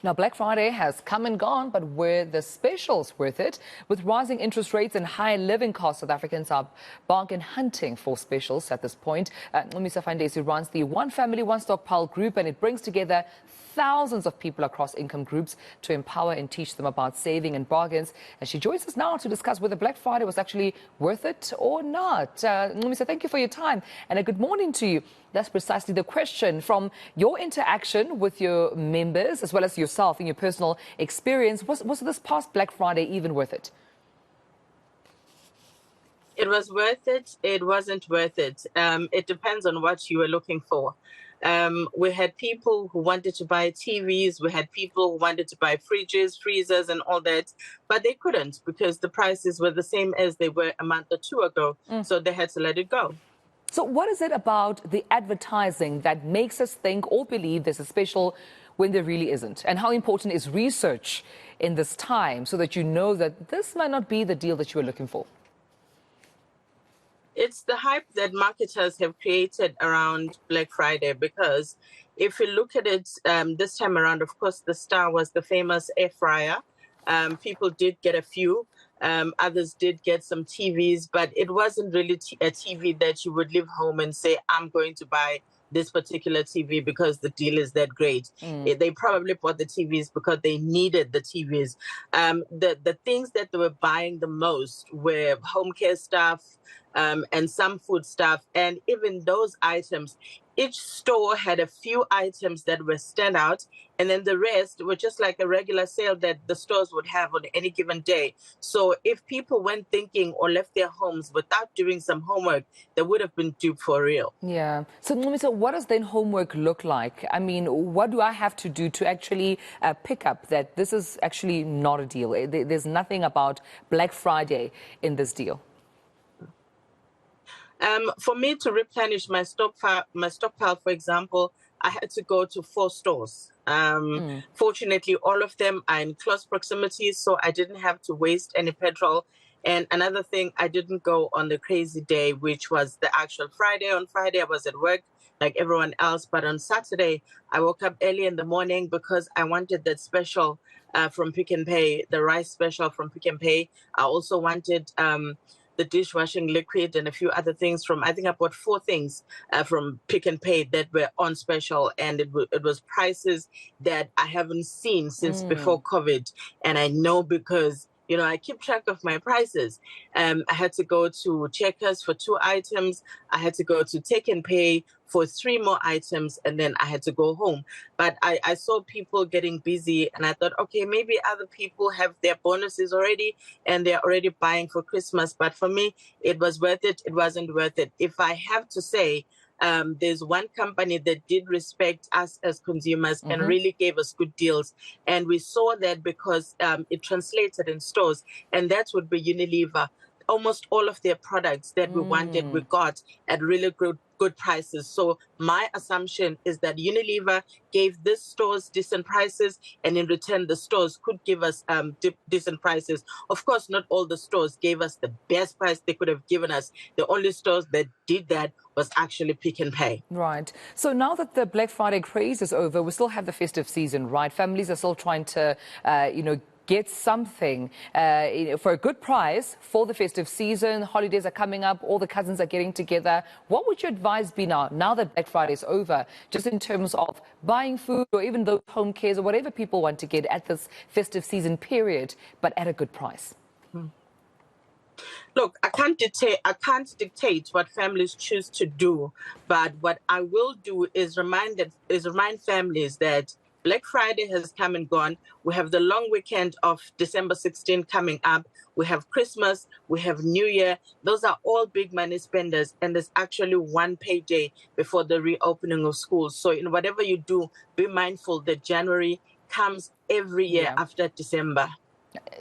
Now, Black Friday has come and gone, but were the specials worth it? With rising interest rates and high living costs, South Africans are bargain hunting for specials at this point. Ncumisa Fandesi runs the One Family, One Stockpile group, and it brings together thousands of people across income groups to empower and teach them about saving and bargains. And she joins us now to discuss whether Black Friday was actually worth it or not. Ncumisa, thank you for your time and a good morning to you. That's precisely the question. From your interaction with your members, as well as yourself in your personal experience, was this past Black Friday even worth it? It was worth it. It wasn't worth it. It depends on what you were looking for. We had people who wanted to buy TVs. We had people who wanted to buy fridges, freezers, and all that, but they couldn't because the prices were the same as they were a month or two ago. So they had to let it go. So what is it about the advertising that makes us think or believe there's a special when there really isn't? And how important is research in this time so that you know that this might not be the deal that you were looking for? It's the hype that marketers have created around Black Friday, because if you look at it this time around, of course, the star was the famous air fryer. People did get a few. Others did get some TVs, but it wasn't really a TV that you would leave home and say, I'm going to buy this particular TV because the deal is that great. They probably bought the TVs because they needed the TVs. The things that they were buying the most were home care stuff, and some food stuff. And even those items, each store had a few items that were standout, and then the rest were just like a regular sale that the stores would have on any given day. So if people went thinking or left their homes without doing some homework, they would have been duped for real. Yeah. So, Ncumisa, what does then homework look like? I mean, what do I have to do to actually pick up that this is actually not a deal? There's nothing about Black Friday in this deal. For me to replenish my stockpile, for example, I had to go to 4 stores. Fortunately, all of them are in close proximity, so I didn't have to waste any petrol. And another thing, I didn't go on the crazy day, which was the actual Friday. On Friday, I was at work like everyone else. But on Saturday, I woke up early in the morning because I wanted that special from Pick n Pay, the rice special from Pick n Pay. I also wanted the dishwashing liquid and a few other things from, I think I bought 4 things from Pick n Pay that were on special, and it was prices that I haven't seen since before COVID. And I know because, you know, I keep track of my prices. I had to go to Checkers for 2 items. I had to go to Take n Pay for 3 more items, and then I had to go home. But I saw people getting busy, and I thought, okay, maybe other people have their bonuses already and they're already buying for Christmas. But for me, it was worth it. It wasn't worth it. If I have to say, there's one company that did respect us as consumers and really gave us good deals. And we saw that because it translated in stores, and that would be Unilever. Almost all of their products that we wanted, we got at really good prices. So my assumption is that Unilever gave these stores decent prices, and in return, the stores could give us decent prices. Of course, not all the stores gave us the best price they could have given us. The only stores that did that was actually Pick n Pay. Right. So now that the Black Friday craze is over, we still have the festive season, right? Families are still trying to, get something for a good price for the festive season. Holidays are coming up. All the cousins are getting together. What would your advice be now that Black Friday is over, just in terms of buying food or even those home cares or whatever people want to get at this festive season period, but at a good price? Look, I can't dictate what families choose to do, but what I will do is remind families that Black Friday has come and gone. We have the long weekend of December 16 coming up. We have Christmas. We have New Year. Those are all big money spenders. And there's actually one payday before the reopening of schools. So in whatever you do, be mindful that January comes every year after December.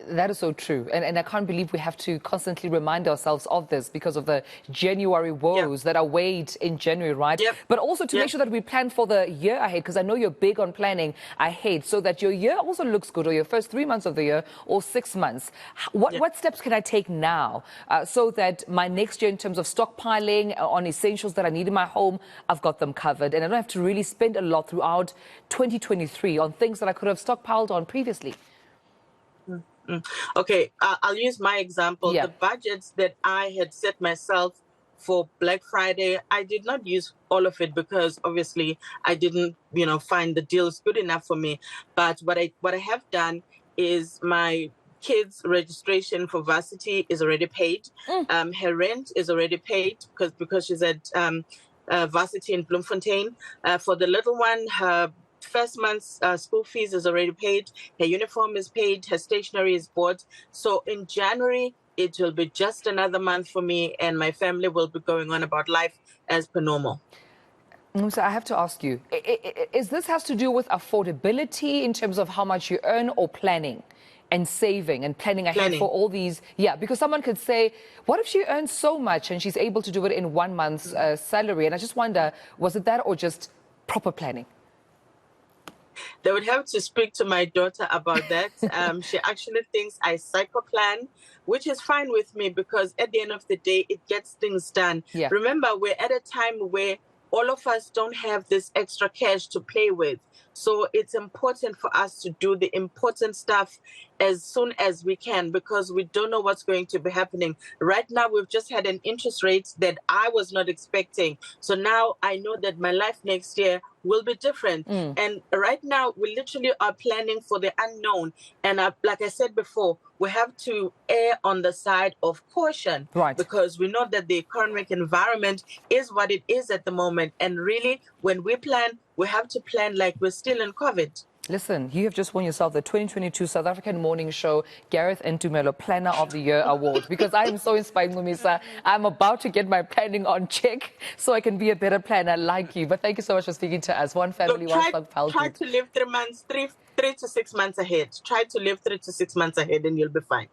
That is so true. And I can't believe we have to constantly remind ourselves of this because of the January woes that are weighed in January, right? Yep. But also to make sure that we plan for the year ahead, because I know you're big on planning ahead so that your year also looks good, or your first 3 months of the year or 6 months. What steps can I take now so that my next year in terms of stockpiling on essentials that I need in my home, I've got them covered and I don't have to really spend a lot throughout 2023 on things that I could have stockpiled on previously? Okay, I'll use my example. Yeah. The budgets that I had set myself for Black Friday, I did not use all of it because obviously I didn't, find the deals good enough for me. But what I have done is my kids' registration for varsity is already paid. Her rent is already paid because she's at varsity in Bloemfontein. For the little one, her first month's school fees is already paid, her uniform is paid, her stationery is bought. So in January, it will be just another month for me and my family will be going on about life as per normal. So I have to ask you, is this has to do with affordability in terms of how much you earn, or planning and saving and planning ahead for all these? Yeah, because someone could say, what if she earns so much and she's able to do it in 1 month's salary? And I just wonder, was it that or just proper planning? They would have to speak to my daughter about that. She actually thinks I psycho plan, which is fine with me because at the end of the day, it gets things done. Yeah. Remember, we're at a time where all of us don't have this extra cash to play with. So it's important for us to do the important stuff as soon as we can because we don't know what's going to be happening. Right now, we've just had an interest rate that I was not expecting. So now I know that my life next year will be different. And right now, we literally are planning for the unknown. And like I said before, we have to err on the side of caution. Right. Because we know that the economic environment is what it is at the moment. And really, when we plan, we have to plan like we're still in COVID. Listen, you have just won yourself the 2022 South African Morning Show Gareth Ncumisa Planner of the Year Award, because I am so inspired, Ncumisa. I'm about to get my planning on check so I can be a better planner like you. But thank you so much for speaking to us. One family, one stockpile. Try to live 3 to 6 months ahead. Try to live 3 to 6 months ahead and you'll be fine.